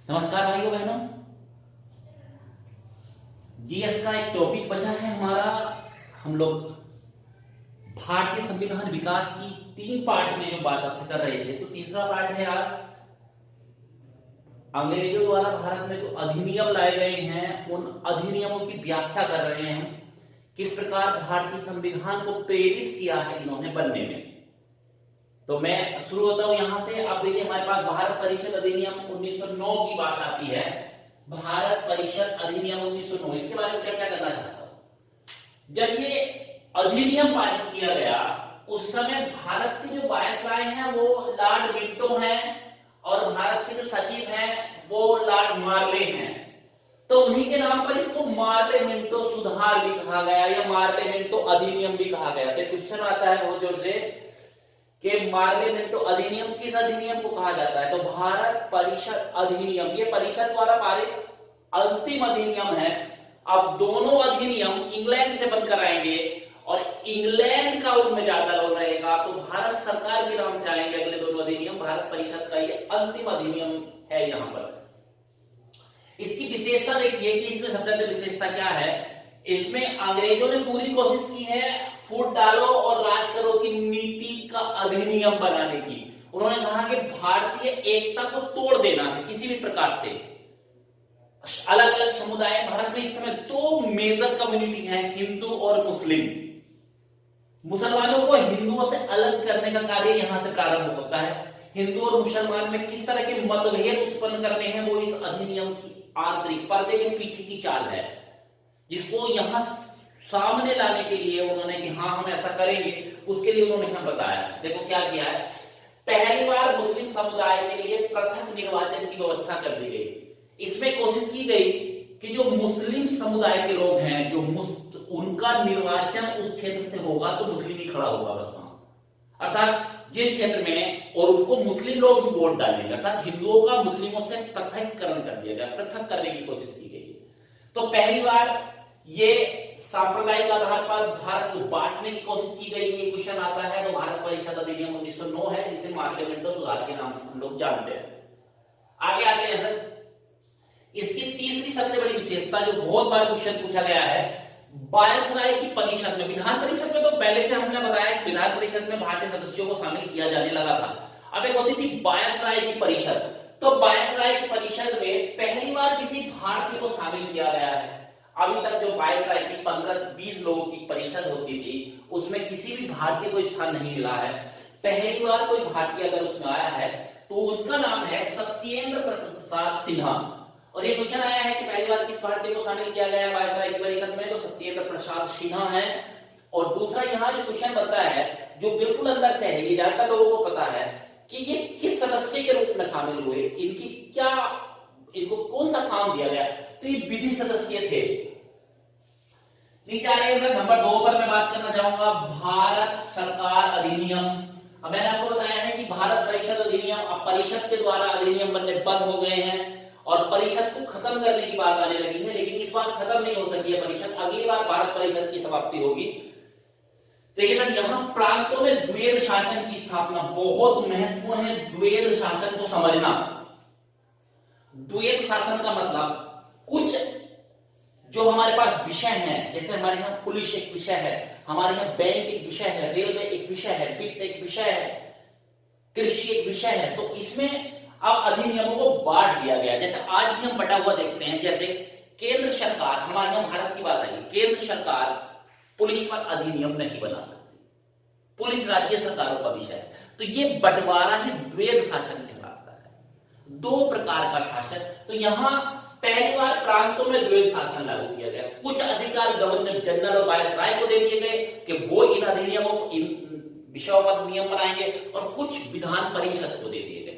नमस्कार भाइयों बहनों। जीएस का एक टॉपिक बचा है हमारा। हम लोग भारतीय संविधान विकास की 3 पार्ट में जो बात आपसे कर रहे थे, तो तीसरा पार्ट है आज अंग्रेजों द्वारा भारत में जो अधिनियम लाए गए हैं उन अधिनियमों की व्याख्या कर रहे हैं हम। किस प्रकार भारतीय संविधान को प्रेरित किया है इन्होंने बनने में। तो मैं शुरू होता हूं यहां से। आप देखिए हमारे पास भारत परिषद अधिनियम 1909 की बात आती है। भारत परिषद अधिनियम 1909, इसके बारे में चर्चा करना चाहता हूं। जब ये अधिनियम पारित किया गया उस समय भारत के जो वायसराय हैं वो लॉर्ड मिंटो हैं और भारत के जो सचिव हैं वो लॉर्ड मार्ले हैं। तो उन्हीं के नाम पर इसको मार्ले मिंटो सुधार भी कहा गया या मार्ले मिंटो अधिनियम भी कहा गया। तो क्वेश्चन आता है बहुत जोर से कि मार्ले मिंटो अधिनियम किस अधिनियम को कहा जाता है। तो भारत परिषद अधिनियम, ये परिषद द्वारा पारित अंतिम अधिनियम है। अब दोनों अधिनियम इंग्लैंड से बनकर आएंगे और इंग्लैंड का उनमें ज्यादा रोल रहेगा, तो भारत सरकार के नाम से आएंगे अगले दोनों अधिनियम। भारत परिषद का ये अंतिम अधिनियम है। यहां पर इसकी विशेषता देखिए कि इसमें सबसे ज्यादा विशेषता क्या है। इसमें अंग्रेजों ने पूरी कोशिश की है फूट डालो और राज करो की नीति का अधिनियम बनाने की। उन्होंने कहा कि भारतीय एकता को तोड़ देना है किसी भी प्रकार से। अलग अलग समुदाय भारत में इस समय 2 मेजर कम्युनिटी हैं, हिंदू और मुस्लिम। मुसलमानों को हिंदुओं से अलग करने का कार्य यहां से प्रारंभ होता है। हिंदू और मुसलमान में किस तरह के मतभेद उत्पन्न करने हैं वो इस अधिनियम की आंतरिक पर्दे के पीछे की चाल है, जिसको यहां सामने लाने के लिए उन्होंने कि हाँ हम ऐसा करेंगे, उसके लिए उन्होंने यहां बताया। देखो क्या किया है। पहली बार मुस्लिम समुदाय के लिए पृथक निर्वाचन की व्यवस्था कर दी गई। इसमें कोशिश की गई कि जो मुस्लिम समुदाय के लोग हैं उनका निर्वाचन उस क्षेत्र से होगा तो मुस्लिम ही खड़ा होगा बस वहां, अर्थात जिस क्षेत्र में, और उसको मुस्लिम लोग ही वोट डालेंगे, अर्थात हिंदुओं का मुस्लिमों से पृथककरण कर दिया गया, पृथक करने की कोशिश की गई। तो पहली बार ये सांप्रदायिक आधार पर भारत को बांटने की कोशिश की गई है। क्वेश्चन आता है तो भारत परिषद अधिनियम 1909 है, जिसे मार्ले मिंटो सुधार के नाम से हम लोग जानते हैं। आगे आते हैं सर। इसकी तीसरी सबसे बड़ी विशेषता जो बहुत बार क्वेश्चन पूछा गया है, वायसराय की परिषद में, विधान परिषद में तो पहले से हमने बताया कि विधान परिषद में भारतीय सदस्यों को शामिल किया जाने लगा था। अब एक होती थी वायसराय की परिषद। तो वायसराय की परिषद में पहली बार किसी भारतीय को शामिल किया गया है। अभी तक जो वायसराय की 15 से 20 लोगों की परिषद होती थी उसमें किसी भी भारतीय को स्थान नहीं मिला है। पहली बार कोई भारतीय अगर उसमें आया है तो उसका नाम है सत्येंद्र प्रसाद सिन्हा। और ये क्वेश्चन आया है कि पहली बार किस भारतीय को शामिल किया गया है वायसराय की परिषद में, तो सत्येंद्र प्रसाद सिन्हा है। और दूसरा यहाँ जो क्वेश्चन बनता है जो बिल्कुल अंदर से है, ये ज्यादातर लोगों को पता है कि ये किस सदस्य के रूप में शामिल हुए, इनको कौन सा काम दिया गया। तो ये विधि सदस्य थे। नीचे आ रही है सर नंबर 2 पर मैं बात करना चाहूंगा भारत सरकार अधिनियम। अब मैंने आपको बताया है कि भारत परिषद अधिनियम, अब परिषद के द्वारा अधिनियम बनने बंद हो गए हैं और परिषद को खत्म करने की बात आने लगी है, लेकिन इस बार खत्म नहीं हो सकी है परिषद। अगली बार भारत परिषद की समाप्ति होगी। देखिए सर यहां प्रांतों में द्वैध शासन की स्थापना बहुत महत्वपूर्ण है। द्वैध शासन को समझना। द्वैध शासन का मतलब कुछ जो हमारे पास विषय हैं, जैसे हमारे यहाँ पुलिस एक विषय है, हमारे यहाँ बैंक एक विषय है, रेलवे एक विषय है, वित्त एक विषय है, कृषि एक विषय है। तो इसमें अब अधिनियमों को बांट दिया गया। जैसे आज भी हम बटा हुआ देखते हैं, जैसे केंद्र सरकार, हमारे यहाँ भारत की बात आई, केंद्र सरकार पुलिस पर अधिनियम नहीं बना सकती, पुलिस राज्य सरकारों का विषय है। तो ये बंटवारा ही द्वैध शासन कहलाता है, 2 प्रकार का शासन। तो यहां पहली बार प्रांतों में द्वैध शासन लागू किया गया। कुछ अधिकार गवर्नर जनरल और वायसराय को दे दिए गए कि वो इन अधिनियमों को, इन विषयों पर नियम बनाएंगे, और कुछ विधान परिषद को दे दिए गए।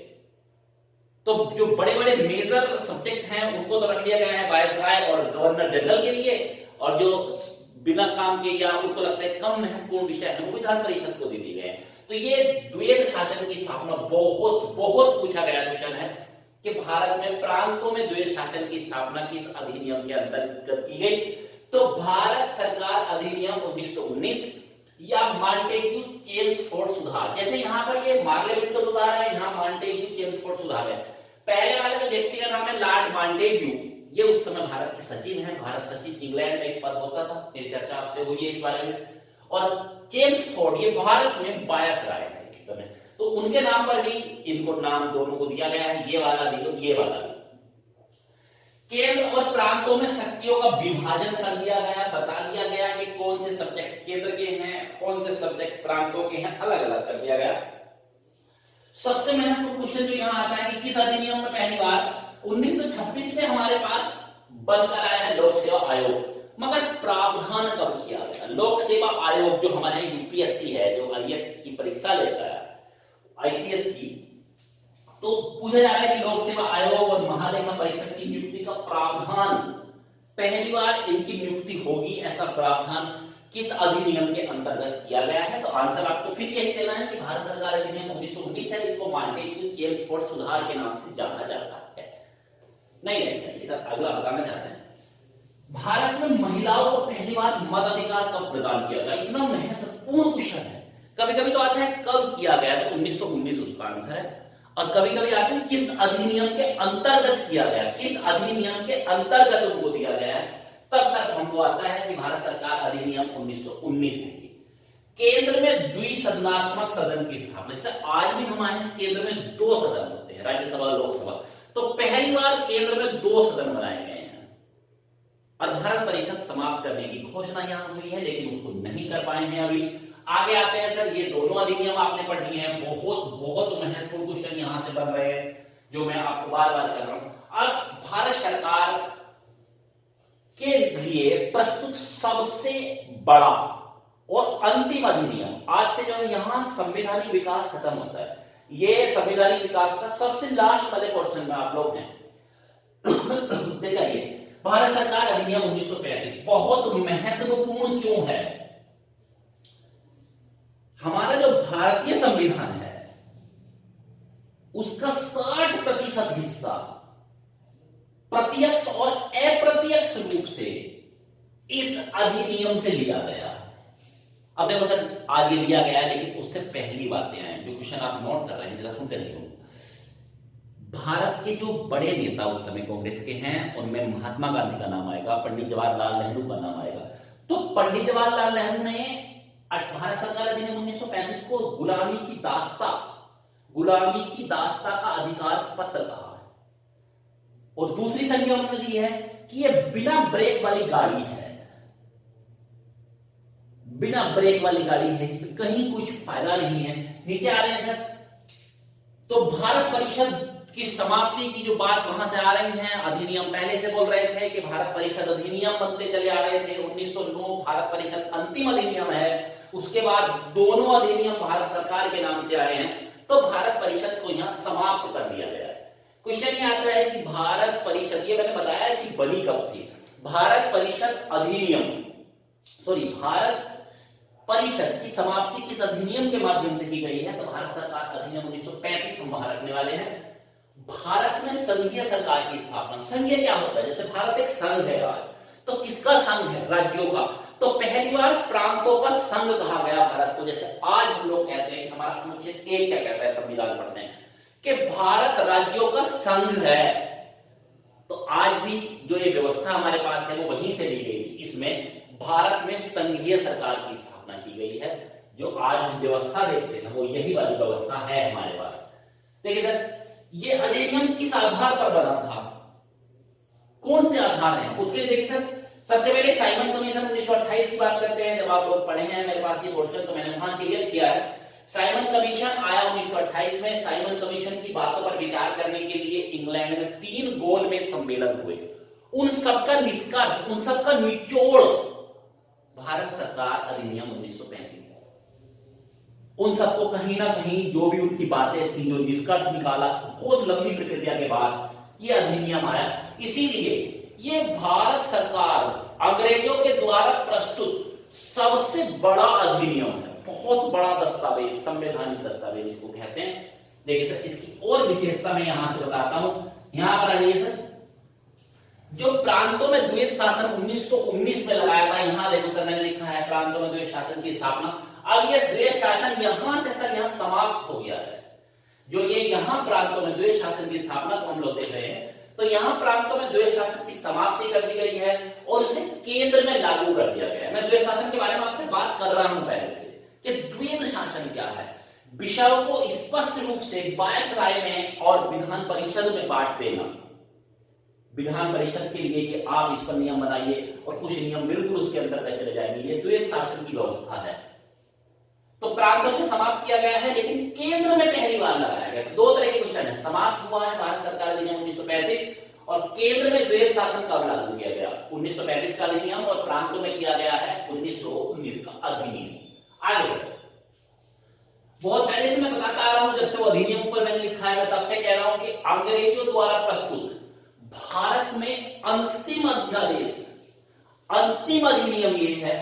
तो जो बड़े बड़े मेजर सब्जेक्ट हैं उनको तो रख लिया गया है वायसराय और गवर्नर जनरल के लिए, और जो बिना काम के या उनको लगता है कम महत्वपूर्ण विषय है वो विधान परिषद को दे दिए गए। तो ये द्वैध शासन की स्थापना बहुत बहुत पूछा गया क्वेश्चन है कि भारत में प्रांतों में द्वैध शासन की स्थापना किस अधिनियम के अंतर्गत की गई। तो भारत सरकार अधिनियम 1919 या मॉन्टेग्यू चेम्सफोर्ड सुधार, जैसे यहां पर ये मार्ले मिंटो सुधार है, यहां मॉन्टेग्यू चेम्सफोर्ड सुधार है। पहले वाले जो व्यक्ति का नाम है लॉर्ड मॉन्टेग्यू, ये उस समय भारत के सचिव हैं। भारत सचिव इंग्लैंड में एक पद होता था, मेरी चर्चा आपसे हुई है इस बारे में। और जेम्स फोर्ड ये भारत में वायसराय है इस समय, तो उनके नाम पर भी इनको नाम दोनों को दिया गया है, ये वाला भी और ये वाला भी। केंद्र और प्रांतों में शक्तियों का विभाजन कर दिया गया, बता दिया गया कि कौन से सब्जेक्ट केंद्र के हैं, कौन से सब्जेक्ट प्रांतों के हैं, अलग अलग कर दिया गया। सबसे महत्वपूर्ण क्वेश्चन जो यहाँ आता है कि किस अधिनियम में पहली बार 1926 में हमारे पास बनकर आया है लोक सेवा आयोग, मगर प्रावधान कब किया गया? लोक सेवा आयोग जो हमारे यूपीएससी है, जो आईएएस की परीक्षा लेता है, आईसीएस की, तो पूछा जा रहा है कि लोक सेवा आयोग और महालेखा परीक्षक की नियुक्ति का प्रावधान पहली बार इनकी नियुक्ति होगी, ऐसा प्रावधान किस अधिनियम के अंतर्गत किया गया है? तो आंसर आपको फिर यही देना है कि भारत सरकार अधिनियम 1919 है, इसको मॉन्टेग्यू जेम्स फोर्ड सुधार के नाम से जाना जाता है। नहीं चाहिए सर, अगला बताना चाहते हैं, भारत में महिलाओं को पहली बार मताधिकार कब प्रदान किया गया? इतना महत्वपूर्ण क्वेश्चन है। कभी कभी तो आता है कब किया गया, तो 1919 उसका आंसर है। और कभी कभी आते हैं किस अधिनियम के अंतर्गत किया गया, किस अधिनियम के अंतर्गत उनको दिया गया है, तब सर हमको आता है कि भारत सरकार अधिनियम 1919 है। केंद्र में द्विसदनात्मक सदन की स्थापना, जैसे आज भी हमारे केंद्र में 2 सदन होते हैं, राज्यसभा लोकसभा, तो पहली बार केंद्र में 2 सदन बनाए गए हैं। और भारत परिषद समाप्त करने की घोषणा यहां हुई है, लेकिन उसको नहीं कर पाए हैं अभी। आगे आते हैं सर, ये दोनों अधिनियम आपने पढ़ी हैं, बहुत बहुत महत्वपूर्ण क्वेश्चन यहां से बन रहे हैं, जो मैं आपको बार बार कर रहा हूं। अब भारत सरकार के लिए प्रस्तुत सबसे बड़ा और अंतिम अधिनियम, आज से जो है यहां संवैधानिक विकास खत्म होता है, ये संवैधानिक विकास का सबसे लास्ट वाले क्वेश्चन में आप लोग हैं। देखिए भारत सरकार अधिनियम 1935 बहुत महत्वपूर्ण क्यों है? हमारा जो भारतीय संविधान है उसका 60% हिस्सा प्रत्यक्ष और अप्रत्यक्ष रूप से इस अधिनियम से लिया गया। अब देखो सर, आज ये लिया गया है, लेकिन उससे पहली बातें आए जो क्वेश्चन आप नोट कर रहे हैं, जरा सुनते रहिए। भारत के जो बड़े नेता उस समय कांग्रेस के हैं, उनमें महात्मा गांधी का नाम आएगा, पंडित जवाहरलाल नेहरू का नाम आएगा। तो पंडित जवाहरलाल नेहरू ने भारत सरकार अधिनियम 1935 को गुलामी की दास्ता का अधिकार पत्र कहा है। और दूसरी संज्ञा उन्होंने दी है कि यह बिना ब्रेक वाली गाड़ी है, बिना ब्रेक वाली गाड़ी है, इसमें कहीं कुछ फायदा नहीं है। नीचे आ रहे हैं सर, तो भारत परिषद की समाप्ति की जो बात वहां से आ रही है, अधिनियम पहले से बोल रहे थे कि भारत परिषद अधिनियम बनते चले आ रहे थे। 1909 भारत परिषद अंतिम अधिनियम है, उसके बाद दोनों अधिनियम भारत सरकार के नाम से आए हैं, तो भारत परिषद को यहां समाप्त कर दिया गया है। क्वेश्चन ये आता है कि भारत परिषद, ये मैंने बताया कि बनी कब थी, भारत परिषद अधिनियम, भारत परिषद की समाप्ति किस अधिनियम के माध्यम से की गई है? तो भारत सरकार अधिनियम 1935 हम वहां रखने वाले हैं। भारत में संघीय सरकार की स्थापना, संघीय क्या होता है? जैसे भारत एक संघ है आज, तो किसका संघ है? राज्यों का। तो पहली बार प्रांतों का संघ कहा गया भारत को। जैसे आज हम लोग कहते हैं, हमारा अनुच्छेद 1 क्या कहता है संविधान पढ़ते हैं कि भारत राज्यों का संघ है। तो आज भी जो ये व्यवस्था हमारे पास है वो वहीं से ली गई थी। इसमें भारत में संघीय सरकार की स्थापना की गई है। जो आज हम व्यवस्था देखते हैं वो यही वाली व्यवस्था है हमारे पास। देखिए सर, ये अधिनियम किस आधार पर बना था, कौन से आधार हैं उसके लिए देखिए सर, सबसे पहले साइमन कमीशन 1928 की बात करते हैं। जब आप लोग पढ़े हैं मेरे पास ये पोर्शन, तो मैंने वहां क्लियर किया है। साइमन कमीशन आया 1928 में। साइमन कमीशन की बातों पर विचार करने के लिए इंग्लैंड में 3 गोल में सम्मेलन हुए। उन सबका निष्कर्ष, उन सबका निचोड़ भारत सरकार अधिनियम 1935 है। उन सबको कहीं ना कहीं जो भी उनकी बातें थी, जो निष्कर्ष निकाला, बहुत लंबी प्रक्रिया के बाद ये अधिनियम आया। इसीलिए ये भारत सरकार अंग्रेजों के द्वारा प्रस्तुत सबसे बड़ा अधिनियम है, बहुत बड़ा दस्तावेज, संवैधानिक दस्तावेज इसको कहते हैं। देखिए सर, इसकी और विशेषता मैं यहां से बताता हूं। यहां पर आ जाइए सर, जो प्रांतों में द्वैत शासन 1919 में लगाया था, यहां देखो सर मैंने लिखा है प्रांतों में द्वैत शासन की स्थापना। अब ये द्वैत शासन यहां से सर यहां समाप्त हो गया है। जो ये यहाँ प्रांतों में द्वैध शासन की स्थापना को हम लोग देख रहे हैं, तो यहाँ प्रांतों में द्वैध शासन की समाप्ति कर दी गई है और उसे केंद्र में लागू कर दिया गया है। मैं द्वैध शासन के बारे में आपसे बात कर रहा हूं पहले से कि द्वैध शासन क्या है। विषयों को स्पष्ट रूप से वायसराय में और विधान परिषद में बांट देना, विधान परिषद के लिए कि आप इस पर नियम बनाइए और कुछ नियम बिल्कुल उसके अंतर्गत चले जाएंगे, ये द्वैध शासन की व्यवस्था है। तो प्रांतों से समाप्त किया गया है, लेकिन केंद्र में पहली बार लगाया गया। तो दो तरह के क्वेश्चन है, समाप्त हुआ है भारत सरकार अधिनियम 1935 और केंद्र में द्वैध शासन कब लागू किया गया, 1935 का अधिनियम, और प्रांतों में किया गया है 1919 का अधिनियम। आगे बहुत पहले से मैं बताता आ रहा हूं, जब से वो अधिनियम ऊपर मैंने लिखा है, मैं तब से कह रहा हूं कि अंग्रेजों द्वारा प्रस्तुत भारत में अंतिम अध्यादेश, अंतिम अधिनियम ये है।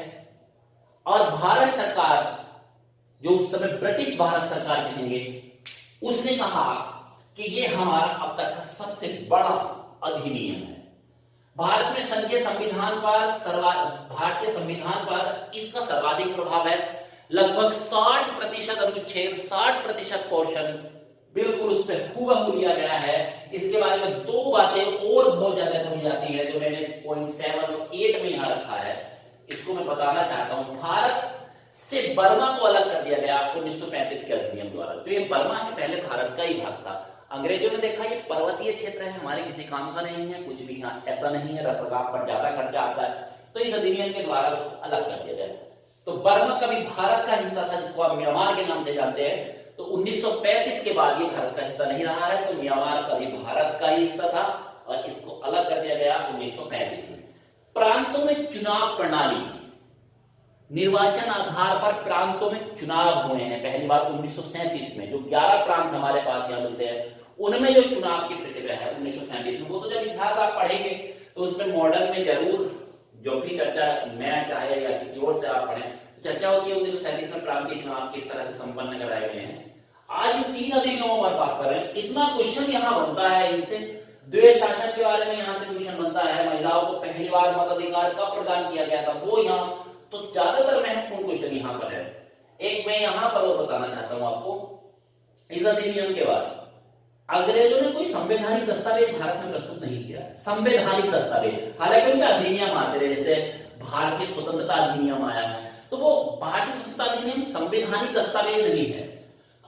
और भारत सरकार, जो उस समय ब्रिटिश भारत सरकार कहेंगे, उसने कहा कि ये हमारा अब तक का सबसे बड़ा अधिनियम है। भारत में संघीय संविधान पर, भारतीय संविधान पर इसका सर्वाधिक प्रभाव है। लगभग 60% अनुच्छेद, 60% पोर्शन बिल्कुल उस पर हूबहू लिया गया है। इसके बारे में दो बातें और बहुत ज्यादा कही जाती है, जो मैंने पॉइंट 7 और 8 में यहां रखा है, इसको मैं बताना चाहता हूं। भारत से बर्मा को अलग कर दिया गया 1935 के अधिनियम द्वारा। जो ये बर्मा है पहले भारत का ही भाग था। अंग्रेजों ने देखा ये पर्वतीय क्षेत्र है, हमारे किसी काम का नहीं है, कुछ भी यहाँ ऐसा नहीं है, रखरखाव पर ज्यादा खर्चा आता है, तो इस अधिनियम के द्वारा उसको अलग कर दिया गया। तो बर्मा कभी भारत का हिस्सा था, जिसको आप म्यांमार के नाम से जानते हैं। तो 1935 के बाद ये भारत का हिस्सा नहीं रहा है, तो म्यांमार कभी भारत का ही हिस्सा था और इसको अलग कर दिया गया 1935 में। प्रांतों में चुनाव प्रणाली, निर्वाचन आधार पर प्रांतों में चुनाव हुए हैं पहली बार 1937 में। जो 11 प्रांत हमारे पास यहाँ मिलते हैं, उनमें जो चुनाव की प्रक्रिया है 1937 में, वो तो जब इतिहास आप पढ़ेंगे तो उसमें मॉडल में जरूर जो भी चर्चा, मैं चाहे या किसी और से आप पढ़ें, चर्चा होती है 1937 में प्रांतीय चुनाव किस तरह से संपन्न कराए गए हैं। आज इन 3 अधिनियमों पर बात कर रहे हैं। इतना क्वेश्चन यहाँ बनता है इनसे, द्वैध शासन के बारे में यहाँ से क्वेश्चन बनता है, महिलाओं को पहली बार मताधिकार कब प्रदान किया गया था वो यहाँ, तो ज्यादातर महत्वपूर्ण क्वेश्चन यहाँ पर है। एक मैं यहाँ पर और बताना चाहता हूँ आपको, इस अधिनियम के बाद अंग्रेजों ने कोई संवैधानिक दस्तावेज भारत में प्रस्तुत नहीं किया। संवैधानिक दस्तावेज, हालांकि उनके अधिनियम आते रहे, जैसे भारतीय स्वतंत्रता अधिनियम आया है, तो वो भारतीय स्वतंत्रता अधिनियम संवैधानिक दस्तावेज नहीं है।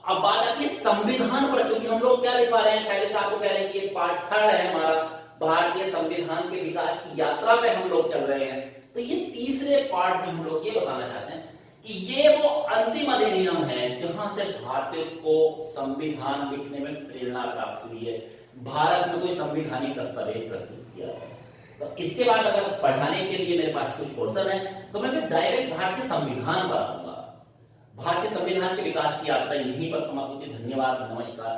अब बात आती है संविधान पर, क्योंकि हम लोग क्या लिख पा रहे हैं, पहले से आपको कह रहे हैं कि पार्ट 3 है हमारा, भारतीय संविधान के विकास की यात्रा पे हम लोग चल रहे हैं। तो ये तीसरे पार्ट में हम लोग ये बताना चाहते हैं कि ये वो अंतिम अधिनियम है जहां से भारतीय को संविधान लिखने में प्रेरणा प्राप्त हुई है। भारत में कोई संवैधानिक दस्तावेज प्रस्तुत किया है। तो इसके बाद अगर पढ़ाने के लिए मेरे पास कुछ पोर्शन है, तो मैं डायरेक्ट भारतीय संविधान पर आऊंगा। भारतीय संविधान के विकास की यात्रा यहीं पर समाप्त होती है। धन्यवाद, नमस्कार।